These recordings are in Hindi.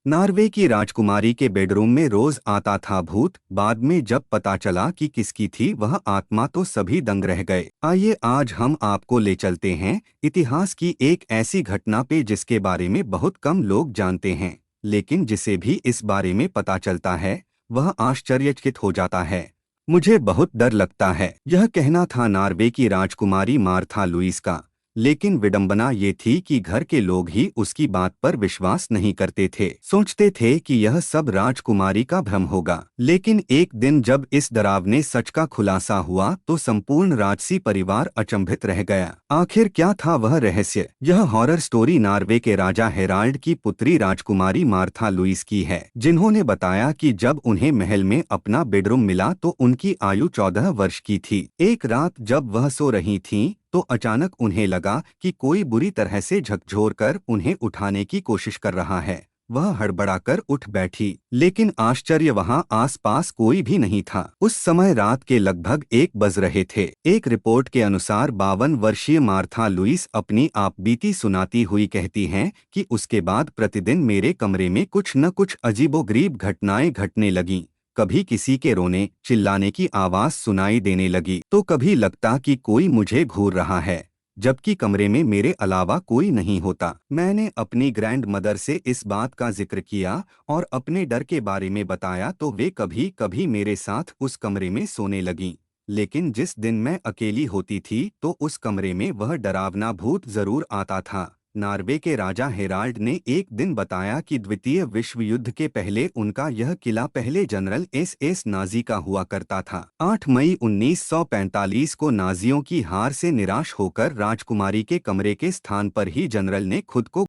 नॉर्वे की राजकुमारी के बेडरूम में रोज आता था भूत। बाद में जब पता चला कि किसकी थी वह आत्मा तो सभी दंग रह गए। आइए आज हम आपको ले चलते हैं इतिहास की एक ऐसी घटना पे जिसके बारे में बहुत कम लोग जानते हैं, लेकिन जिसे भी इस बारे में पता चलता है वह आश्चर्यचकित हो जाता है। मुझे बहुत डर लगता है, यह कहना था नॉर्वे की राजकुमारी मार्था लुईस का। लेकिन विडंबना ये थी कि घर के लोग ही उसकी बात पर विश्वास नहीं करते थे, सोचते थे कि यह सब राजकुमारी का भ्रम होगा। लेकिन एक दिन जब इस डरावने सच का खुलासा हुआ तो संपूर्ण राजसी परिवार अचंभित रह गया। आखिर क्या था वह रहस्य? यह हॉरर स्टोरी नॉर्वे के राजा हेराल्ड की पुत्री राजकुमारी मार्था लुईस की है, जिन्होंने बताया कि जब उन्हें महल में अपना बेडरूम मिला तो उनकी आयु 14 वर्ष की थी। एक रात जब वह सो रही थीं, तो अचानक उन्हें लगा कि कोई बुरी तरह से झकझोर कर उन्हें उठाने की कोशिश कर रहा है। वह हड़बड़ाकर उठ बैठी, लेकिन आश्चर्य वहां आसपास कोई भी नहीं था। उस समय रात के लगभग 1 बज रहे थे। एक रिपोर्ट के अनुसार 52 वर्षीय मार्था लुईस अपनी आप बीती सुनाती हुई कहती हैं कि उसके बाद प्रतिदिन मेरे कमरे में कुछ न कुछ अजीबोगरीब घटनाएं घटने लगीं। कभी किसी के रोने चिल्लाने की आवाज सुनाई देने लगी तो कभी लगता कि कोई मुझे घूर रहा है, जबकि कमरे में मेरे अलावा कोई नहीं होता। मैंने अपनी ग्रैंड मदर से इस बात का जिक्र किया और अपने डर के बारे में बताया तो वे कभी कभी मेरे साथ उस कमरे में सोने लगीं। लेकिन जिस दिन मैं अकेली होती थी तो उस कमरे में वह डरावना भूत जरूर आता था। नॉर्वे के राजा हेराल्ड ने एक दिन बताया कि द्वितीय विश्व युद्ध के पहले उनका यह किला पहले जनरल एस नाजी का हुआ करता था। 8 मई 1945 को नाजियों की हार से निराश होकर राजकुमारी के कमरे के स्थान पर ही जनरल ने खुद को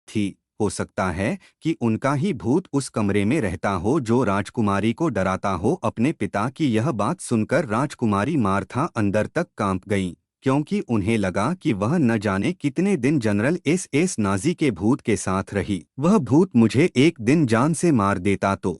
थी। हो सकता है कि उनका ही भूत उस कमरे में रहता हो जो राजकुमारी को डराता हो। अपने पिता की यह बात सुनकर राजकुमारी मार्था अंदर तक कांप गईं, क्योंकि उन्हें लगा कि वह न जाने कितने दिन जनरल एस नाजी के भूत के साथ रही। वह भूत मुझे एक दिन जान से मार देता तो